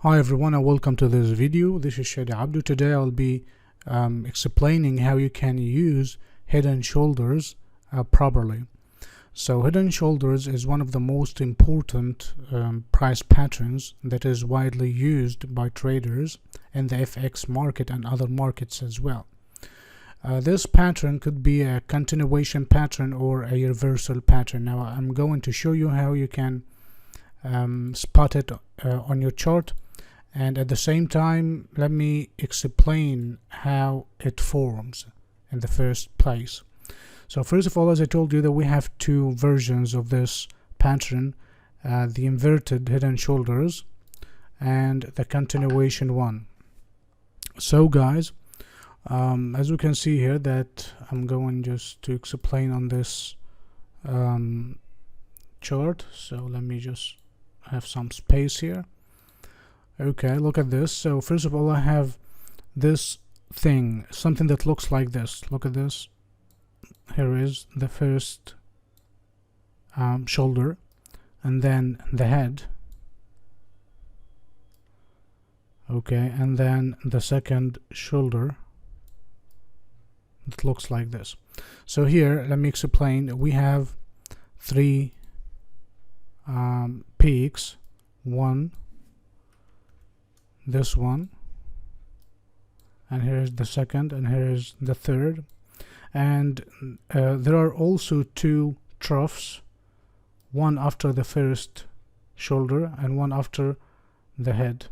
Hi everyone and welcome to this video. This is Shadi Abdu. Today I'll be explaining how you can use head and shoulders properly. So head and shoulders is one of the most important price patterns that is widely used by traders in the FX market and other markets as well. This pattern could be a continuation pattern or a reversal pattern. Now I'm going to show you how you can spot it on your chart, and at the same time let me explain how it forms in the first place. So first of all, as I told you, that we have two versions of this pattern, the inverted head and shoulders and the continuation one. So guys, as we can see here, that I'm going just to explain on this chart. So let me just have some space here. Okay, look at this. So first of all, I have this thing, something that looks like this. Look at this. Here is the first shoulder, and then the head. Okay, and then the second shoulder. It looks like this. So here, let me explain. We have three peaks. One, this one, and here is the second, and here is the third, and there are also two troughs, one after the first shoulder and one after the head.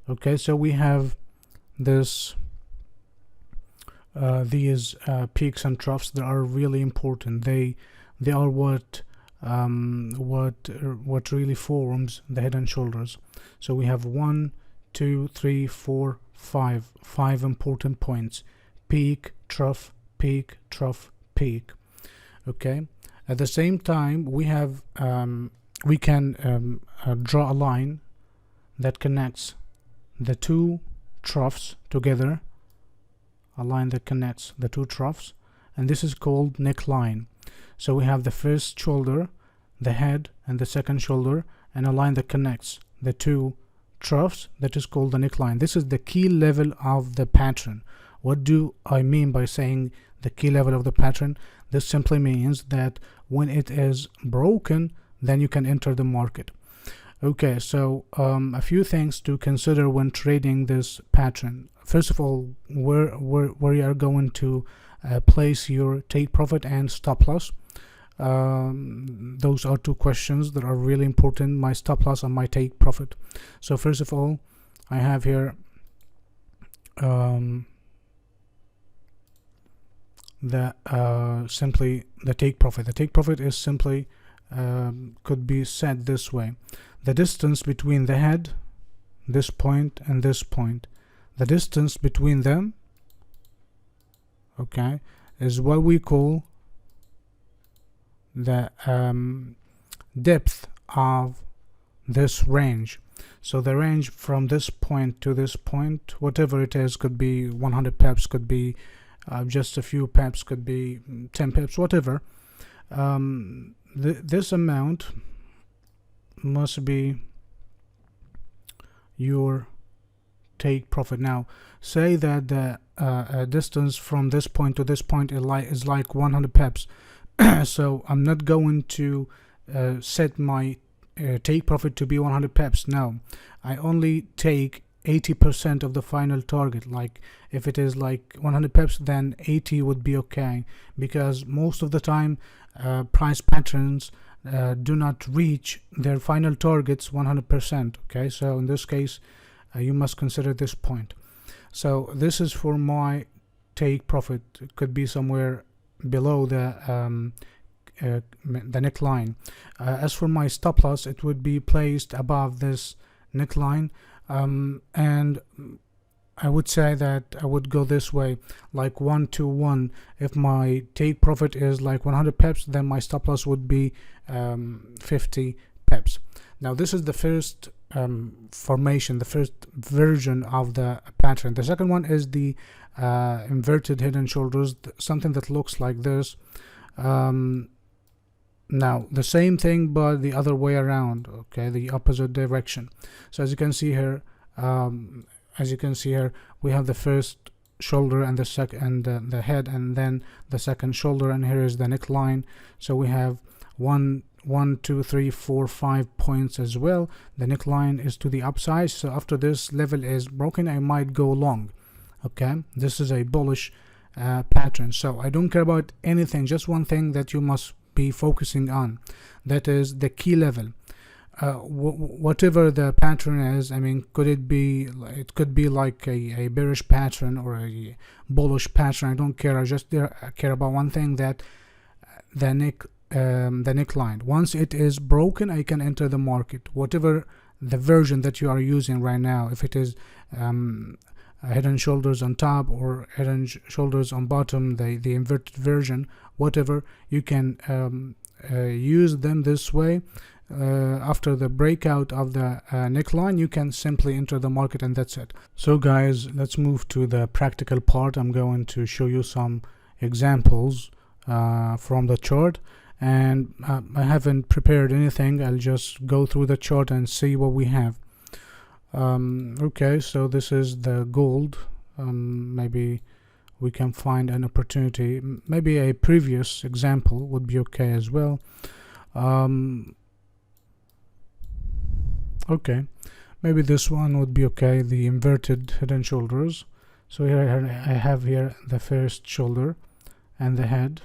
Okay, so we have this these peaks and troughs that are really important. They are what really forms the head and shoulders. So we have 1, 2, 3, 4, 5 important points: peak, trough, peak, trough, peak. Okay, at the same time we have we can draw a line that connects the two troughs together, a line that connects the two troughs, and this is called neckline. So we have the first shoulder, the head, and the second shoulder, and a line that connects the two troughs, that is called the neckline. This is the key level of the pattern. What do I mean by saying the key level of the pattern? This simply means that when it is broken, then you can enter the market. Okay, so a few things to consider when trading this pattern. First of all, where you are going to place your take profit and stop loss. Those are two questions that are really important: my stop loss and my take profit. So first of all, I have here simply the take profit. The take profit is simply could be said this way: the distance between the head, this point, and this point, the distance between them, okay, is what we call the depth of this range. So the range from this point to this point, whatever it is, could be 100 pips, could be just a few pips, could be 10 pips, whatever. This amount must be your take profit. Now say that the distance from this point to this point is like 100 pips. So I'm not going to set my take profit to be 100 pips. No, I only take 80% of the final target. Like if it is like 100 pips, then 80 would be okay, because most of the time price patterns do not reach their final targets 100%. Okay, so in this case you must consider this point. So this is for my take profit. It could be somewhere below the neckline. As for my stop loss, it would be placed above this neckline, and I would say that I would go this way, like 1 to 1. If my take profit is like 100 pips, then my stop loss would be 50 pips. Now this is the first formation, the first version of the pattern. The second one is the inverted head and shoulders, something that looks like this. Now the same thing but the other way around, okay, the opposite direction. So as you can see here, we have the first shoulder and the second the head, and then the second shoulder, and here is the neckline. So we have 1 2 3 4 5 points as well. The neckline is to the upside, so after this level is broken I might go long. Okay, this is a bullish pattern. So I don't care about anything, just one thing that you must be focusing on, that is the key level. Whatever the pattern is, I mean, it could be like a bearish pattern or a bullish pattern, I don't care. I just care about one thing, that the neckline. Once it is broken I can enter the market, whatever the version that you are using right now. If it is head and shoulders on top or head and shoulders on bottom, the inverted version, whatever, you can use them this way. After the breakout of the neckline you can simply enter the market, and that's it. So guys, let's move to the practical part. I'm going to show you some examples from the chart, and I haven't prepared anything. I'll just go through the chart and see what we have. Okay, so this is the gold. Maybe we can find an opportunity. Maybe a previous example would be okay as well. Okay, maybe this one would be okay, the inverted head and shoulders. So here I have here the first shoulder and the head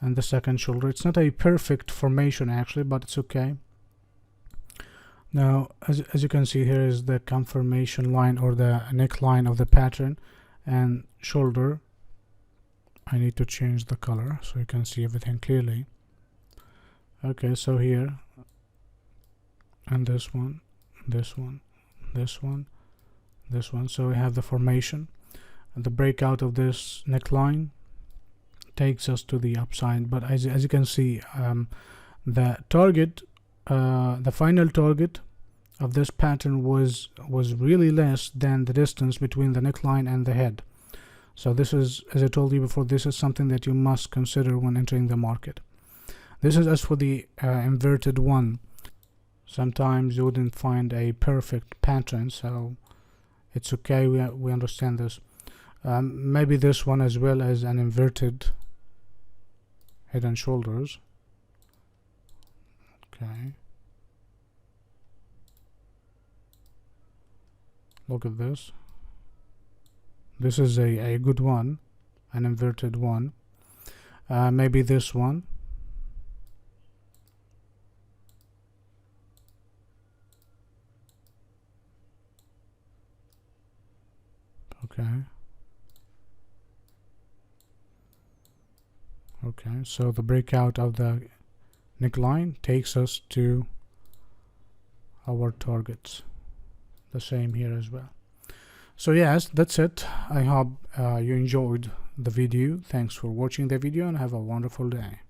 and the second shoulder. It's not a perfect formation actually, but it's okay. Now as you can see, here is the confirmation line or the neckline of the pattern and shoulder. I need to change the color so you can see everything clearly. Okay, so here, and this one, this one, this one, this one. So we have the formation, and the breakout of this neckline takes us to the upside. But as you can see, the target, the final target of this pattern was really less than the distance between the neckline and the head. So this is, as I told you before, this is something that you must consider when entering the market. This is as for the inverted one. Sometimes you wouldn't find a perfect pattern, so it's okay, we understand this. Maybe this one as well as an inverted head and shoulders. Okay, look at this. This is a good one, an inverted one. Maybe this one. Okay. Okay, so the breakout of the neckline takes us to our targets. The same here as well. So yes, that's it. I hope you enjoyed the video. Thanks for watching the video and have a wonderful day.